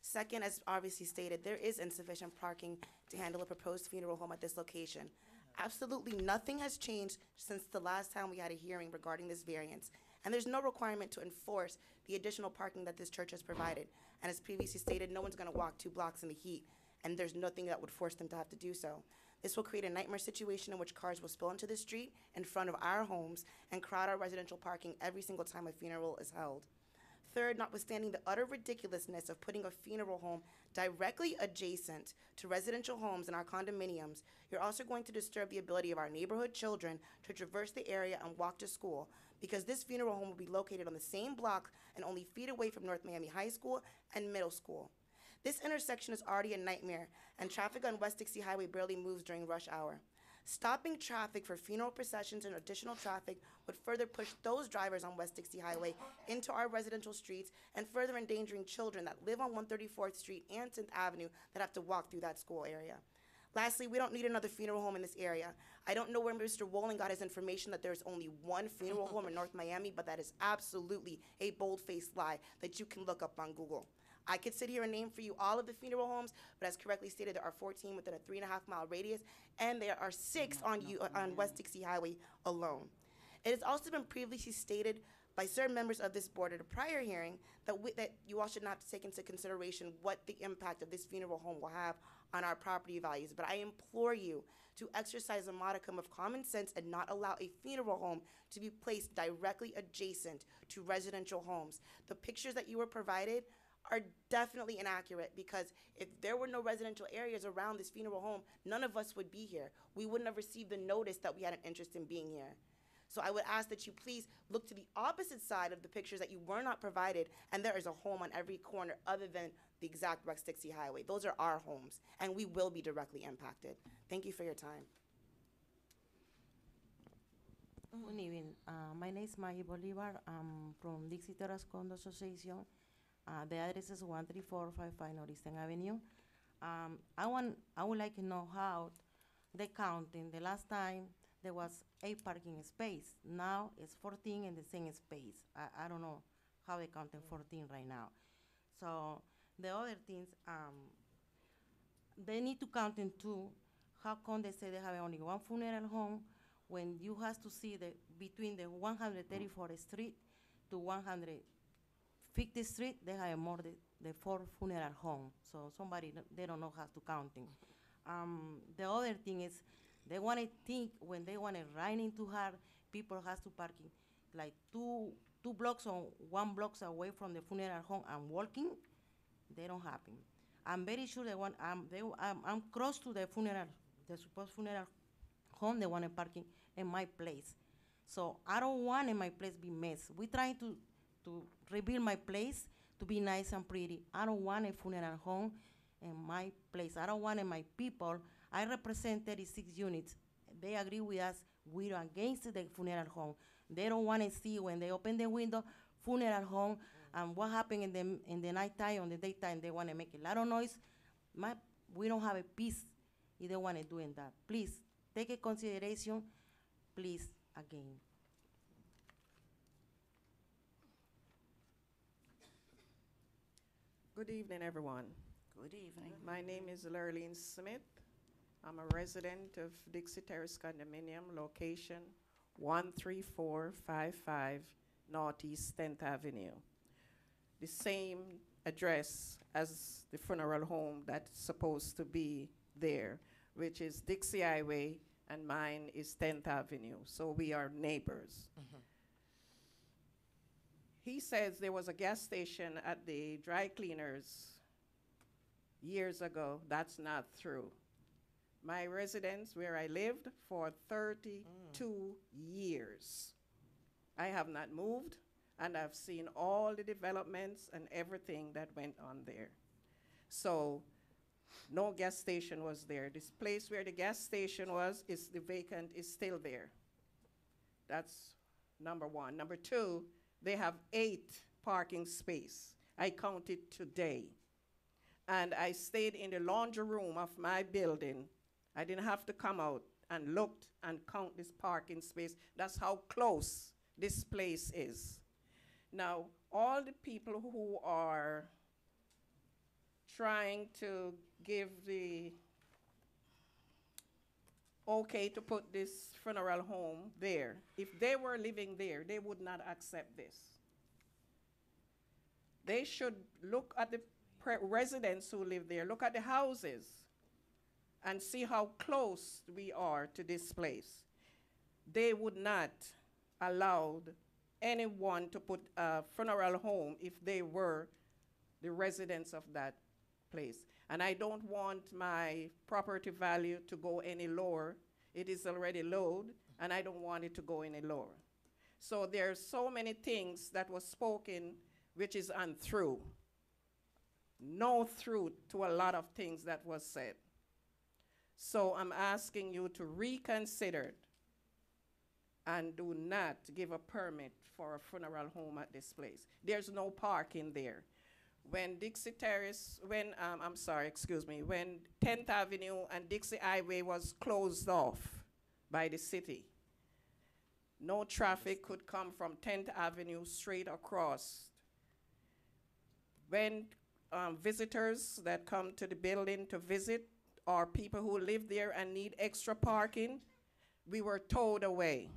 Second, as obviously stated, there is insufficient parking to handle a proposed funeral home at this location. Absolutely nothing has changed since the last time we had a hearing regarding this variance, and there's no requirement to enforce the additional parking that this church has provided. And as previously stated, no one's gonna walk 2 blocks in the heat, and there's nothing that would force them to have to do so. This will create a nightmare situation in which cars will spill into the street in front of our homes and crowd our residential parking every single time a funeral is held. Third, notwithstanding the utter ridiculousness of putting a funeral home directly adjacent to residential homes in our condominiums, you're also going to disturb the ability of our neighborhood children to traverse the area and walk to school, because this funeral home will be located on the same block and only feet away from North Miami High School and Middle School. This intersection is already a nightmare, and traffic on West Dixie Highway barely moves during rush hour. Stopping traffic for funeral processions and additional traffic would further push those drivers on West Dixie Highway into our residential streets and further endangering children that live on 134th Street and 10th Avenue that have to walk through that school area. Lastly, we don't need another funeral home in this area. I don't know where Mr. Wolin got his information that there's only one funeral home in North Miami, but that is absolutely a bold-faced lie that you can look up on Google. I could sit here and name for you all of the funeral homes, but as correctly stated, there are 14 within a 3.5-mile radius, and there are 6 on West Dixie Highway alone. It has also been previously stated by certain members of this board at a prior hearing that you all should not take into consideration what the impact of this funeral home will have on our property values. But I implore you to exercise a modicum of common sense and not allow a funeral home to be placed directly adjacent to residential homes. The pictures that you were provided are definitely inaccurate, because if there were no residential areas around this funeral home, none of us would be here. We wouldn't have received the notice that we had an interest in being here. So I would ask that you please look to the opposite side of the pictures that you were not provided, and there is a home on every corner other than the exact West Dixie Highway. Those are our homes, and we will be directly impacted. Thank you for your time. Good evening. My name is Maggie Bolivar. I'm from Dixie Terrace Condo Association. The address is 13455 Northeastern Avenue. I would like to know how they counting. The last time there was 8 parking space. Now it's 14 in the same space. I don't know how they counting 14 right now. So the other things, they need to count in 2. How come they say they have only one funeral home when you have to see the between the 134th Street to 150th Street, they have more the 4 funeral home. So they don't know how to counting. The other thing is, they want to think when they want to ride into her, people has to parking like two blocks or 1 blocks away from the funeral home and walking. They don't happen. I'm very sure they want. I'm close to the supposed funeral home. They want to parking in my place, so I don't want in my place be mess. We trying to rebuild my place to be nice and pretty. I don't want a funeral home in my place. I don't want in my people. I represent 36 units. They agree with us. We're against the funeral home. They don't want to see when they open the window, funeral home, and what happened in the nighttime, on the daytime. They want to make a lot of noise. We don't have a peace if they want to do that. Please take a consideration. Please again. Good evening, everyone. Good evening. My name is Lurleen Smith. I'm a resident of Dixie Terrace Condominium, location 13455 Northeast 10th Avenue. The same address as the funeral home that's supposed to be there, which is Dixie Highway, and mine is 10th Avenue. So we are neighbors. He says there was a gas station at the dry cleaners years ago. That's not true. My residence where I lived for 32 years. I have not moved, and I've seen all the developments and everything that went on there. So no gas station was there. This place where the gas station was, is the vacant, is still there. That's number 1. Number 2, they have 8 parking space. I counted today. And I stayed in the laundry room of my building. I didn't have to come out and looked and count this parking space. That's how close this place is. Now, all the people who are trying to give the okay to put this funeral home there, if they were living there, they would not accept this. They should look at the residents who live there, look at the houses, and see how close we are to this place. They would not allow anyone to put a funeral home if they were the residents of that place. And I don't want my property value to go any lower. It is already low, and I don't want it to go any lower. So there's so many things that was spoken which is untrue. No truth to a lot of things that was said. So I'm asking you to reconsider and do not give a permit for a funeral home at this place. There's no parking there. when Dixie Terrace, I'm sorry, excuse me, when 10th Avenue and Dixie Highway was closed off by the city. No traffic could come from 10th Avenue straight across. When visitors that come to the building to visit or people who live there and need extra parking, we were towed away.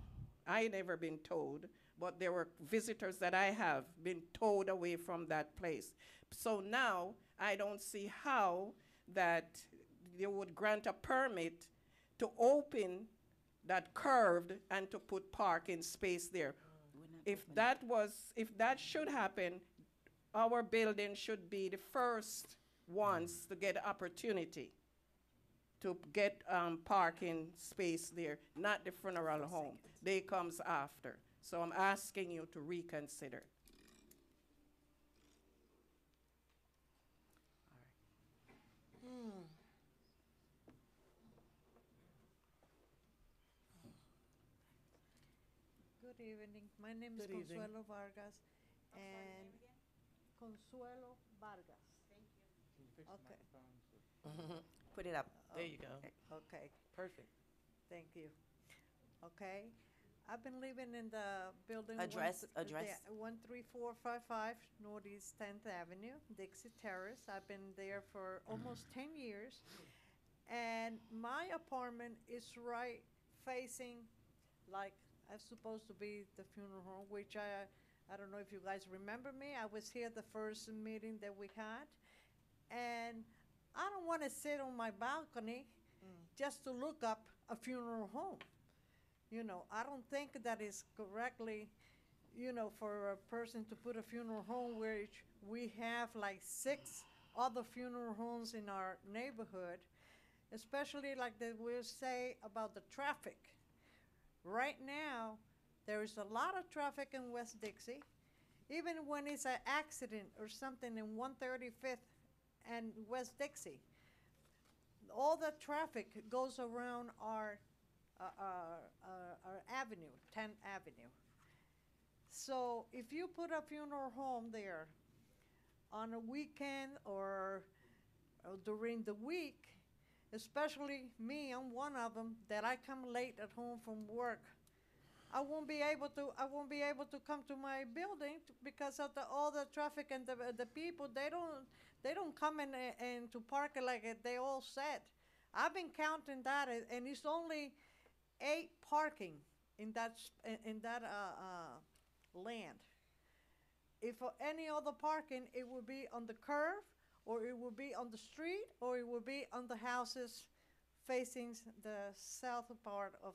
I never been towed, but there were visitors that I have been towed away from that place. So now I don't see how that they would grant a permit to open that curved and to put parking space there. If that should happen, our building should be the first ones to get the opportunity to get parking space there, not the funeral home. They comes after. So I'm asking you to reconsider. Good evening. My name is Good evening. Consuelo Vargas. And Consuelo Vargas. Okay. Put it up. There you go. Okay. Perfect. Thank you. Okay. I've been living in the building. Address. 13455 Northeast 10th Avenue, Dixie Terrace. I've been there for almost 10 years. And my apartment is right facing, like, I'm supposed to be the funeral home, which I don't know if you guys remember me. I was here the first meeting that we had. And I don't want to sit on my balcony just to look up a funeral home. You know, I don't think that is correctly, you know, for a person to put a funeral home where we have like 6 other funeral homes in our neighborhood, especially like they will say about the traffic. Right now, there is a lot of traffic in West Dixie. Even when it's an accident or something in 135th and West Dixie, all the traffic goes around our avenue, 10th Avenue. So if you put a funeral home there on a weekend or during the week, especially me, I'm one of them, that I come late at home from work. I won't be able to come to my building because of all the traffic and the people. They don't come in to park it like they all said. I've been counting that, and it's only 8 parking in that land. If any other parking, it would be on the curve, or it would be on the street, or it would be on the houses facing the south part of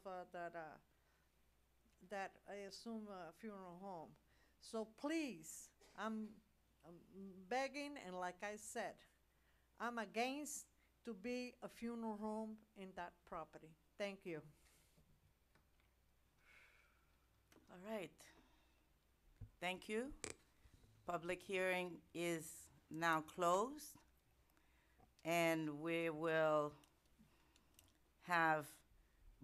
that I assume funeral home. So please, I'm begging, and like I said, I'm against to be a funeral home in that property. Thank you. All right. Thank you. Public hearing is now closed, and we will have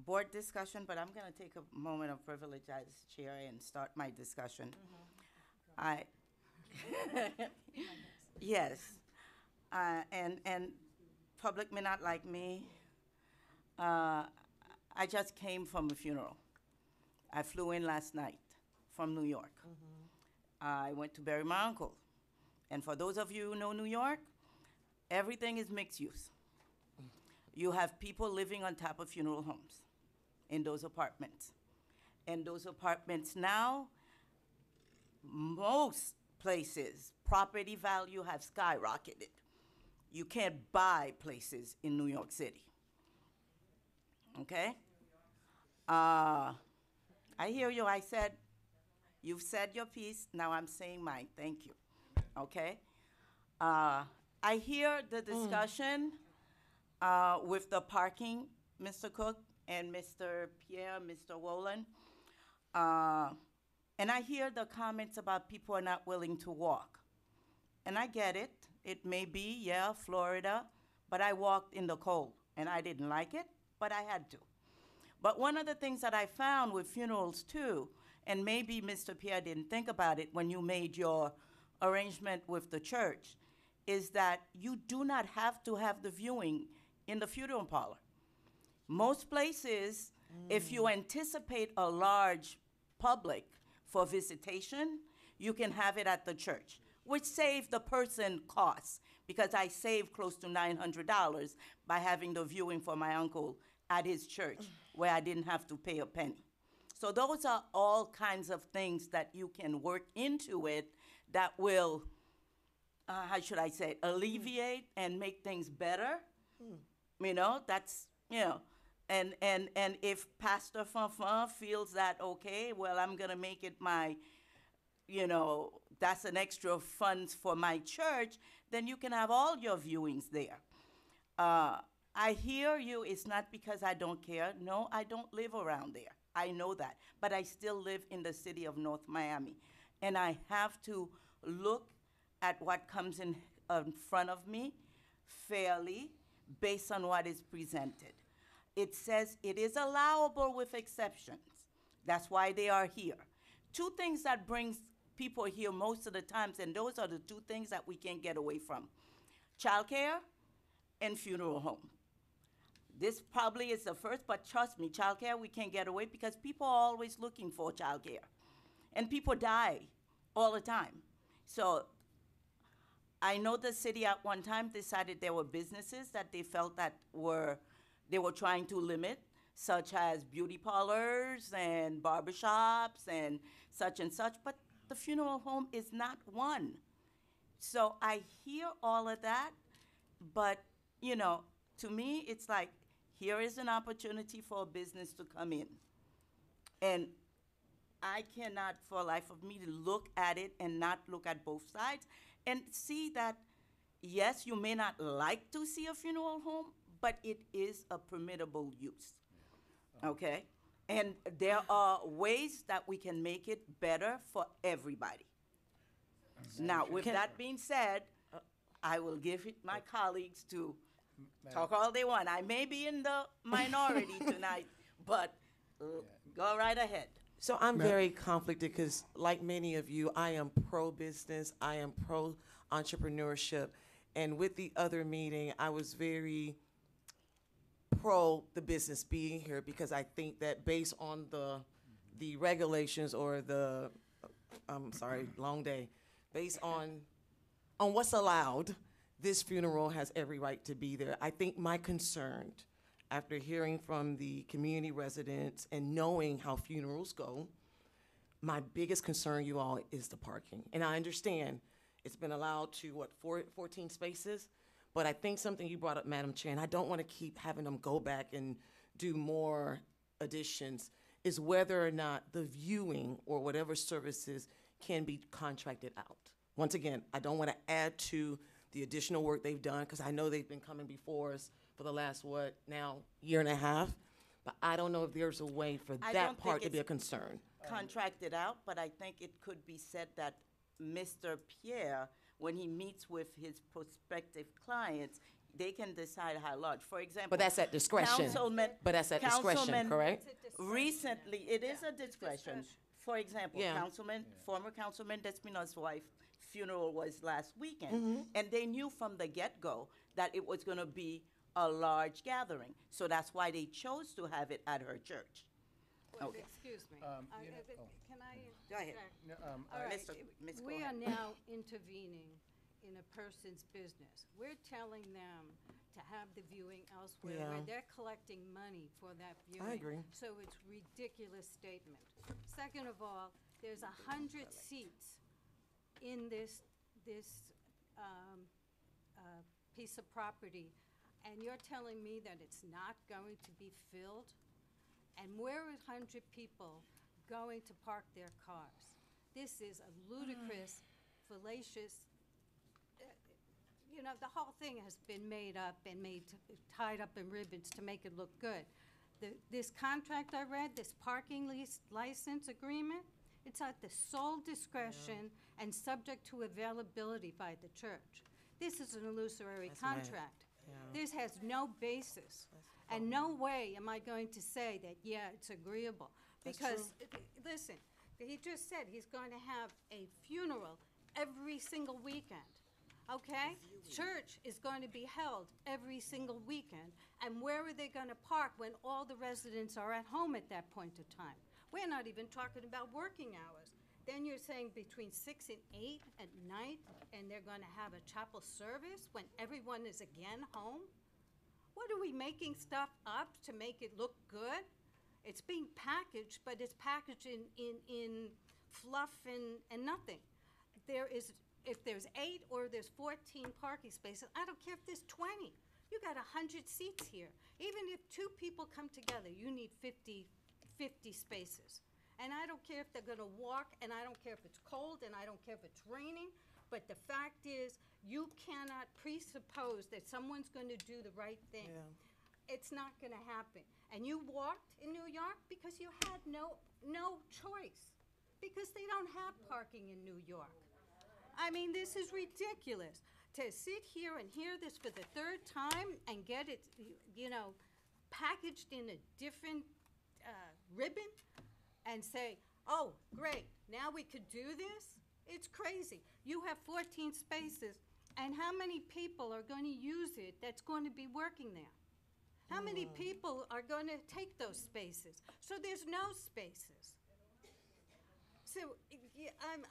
board discussion, but I'm going to take a moment of privilege as chair and start my discussion. Yes, and public may not like me. I just came from a funeral. I flew in last night from New York. I went to bury my uncle. And for those of you who know New York, everything is mixed use. You have people living on top of funeral homes in those apartments. And those apartments now, most places, property value have skyrocketed. You can't buy places in New York City. Okay? I hear you. You've said your piece. Now I'm saying mine. Thank you. Okay? I hear the discussion with the parking, Mr. Cook and Mr. Pierre, Mr. Wolin. And I hear the comments about people are not willing to walk. And I get it. It may be, yeah, Florida, but I walked in the cold, and I didn't like it, but I had to. But one of the things that I found with funerals, too, and maybe Mr. Pierre didn't think about it when you made your arrangement with the church is that you do not have to have the viewing in the funeral parlor. Most places, if you anticipate a large public for visitation, you can have it at the church, which saves the person costs, because I saved close to $900 by having the viewing for my uncle at his church, where I didn't have to pay a penny. So those are all kinds of things that you can work into it that will, how should I say, alleviate and make things better. You know, that's, you know, and if Pastor Fanfan feels that, okay, well, I'm going to make it my, you know, that's an extra funds for my church, then you can have all your viewings there. I hear you, it's not because I don't care. No, I don't live around there. I know that. But I still live in the city of North Miami. And I have to look at what comes in front of me fairly based on what is presented. It says it is allowable with exceptions. That's why they are here. Two things that brings people here most of the times, and those are the two things that we can't get away from: childcare and funeral home. This probably is the first, but trust me, childcare we can't get away because people are always looking for childcare. And people die all the time. So I know the city at one time decided there were businesses that they felt that they were trying to limit, such as beauty parlors and barbershops and such, but the funeral home is not one. So I hear all of that, but, you know, to me, it's like, here is an opportunity for a business to come in. And I cannot, for life of me, look at it and not look at both sides and see that, yes, you may not like to see a funeral home, but it is a permittable use, okay? And there are ways that we can make it better for everybody. Now, with that being said, I will give it my colleagues to talk all they want. I may be in the minority tonight, but go right ahead. So I'm very conflicted because, like many of you, I am pro-business, I am pro-entrepreneurship, and with the other meeting, I was very pro the business being here because I think that based on the regulations or the, I'm sorry, long day, based on what's allowed, this funeral has every right to be there. I think my concern, after hearing from the community residents and knowing how funerals go, my biggest concern, you all, is the parking. And I understand it's been allowed to, 14 spaces? But I think something you brought up, Madam Chair, and I don't want to keep having them go back and do more additions, is whether or not the viewing or whatever services can be contracted out. Once again, I don't want to add to the additional work they've done, because I know they've been coming before us for the last, year and a half. But I don't know if there's a way for that part to be a concern. Contracted out, but I think it could be said that Mr. Pierre, when he meets with his prospective clients, they can decide how large. For example, But that's at discretion. Councilman, But that's at discretion, Councilman correct? Recently, it is a discretion. For example, Yeah. Former Councilman Despina's wife funeral was last weekend, and they knew from the get-go that it was going to be a large gathering. So that's why they chose to have it at her church. Well, Okay. excuse me. Can I? Go ahead. No, All right, Ms. we Cohen. are now intervening in a person's business. We're telling them to have the viewing elsewhere, where Yeah. they're collecting money for that viewing. I agree. So it's ridiculous statement. Second of all, there's 100 seats in this piece of property, and you're telling me that it's not going to be filled? And where are 100 people going to park their cars? This is a ludicrous, fallacious, the whole thing has been made up and tied up in ribbons to make it look good. This contract I read, this parking license agreement, it's at the sole discretion and subject to availability by the church. This is an illusory That's mad. contract. Yeah. This has no basis. And no way am I going to say that, yeah, it's agreeable. That's Because, listen, he just said he's going to have a funeral every single weekend, okay? Church is going to be held every single weekend, and where are they going to park when all the residents are at home at that point of time? We're not even talking about working hours. Then you're saying between 6 and 8 at night, and they're going to have a chapel service when everyone is again home? What are we making stuff up to make it look good? It's being packaged, but it's packaged in fluff and nothing. If there's 8 or there's 14 parking spaces, I don't care if there's 20. You got 100 seats here. Even if 2 people come together, you need 50 spaces. And I don't care if they're gonna walk, and I don't care if it's cold, and I don't care if it's raining, but the fact is, you cannot presuppose that someone's gonna do the right thing. It's not gonna happen. And you walked in New York because you had no choice, because they don't have parking in New York. I mean, this is ridiculous. To sit here and hear this for the 3rd time and get it, you know, packaged in a different ribbon and say, oh, great, now we could do this? It's crazy. You have 14 spaces, and how many people are going to use it that's going to be working there? How many people are going to take those spaces? So there's no spaces. So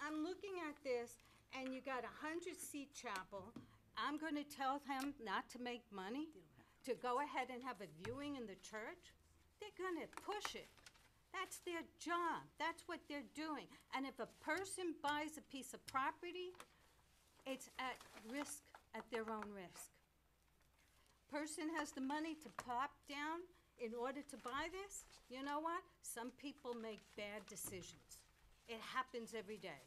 I'm looking at this, and you got a 100-seat chapel. I'm going to tell him not to make money, to go ahead and have a viewing in the church. They're going to push it. That's their job. That's what they're doing. And if a person buys a piece of property, it's at risk, at their own risk. Person has the money to pop down in order to buy this. You know what? Some people make bad decisions. It happens every day.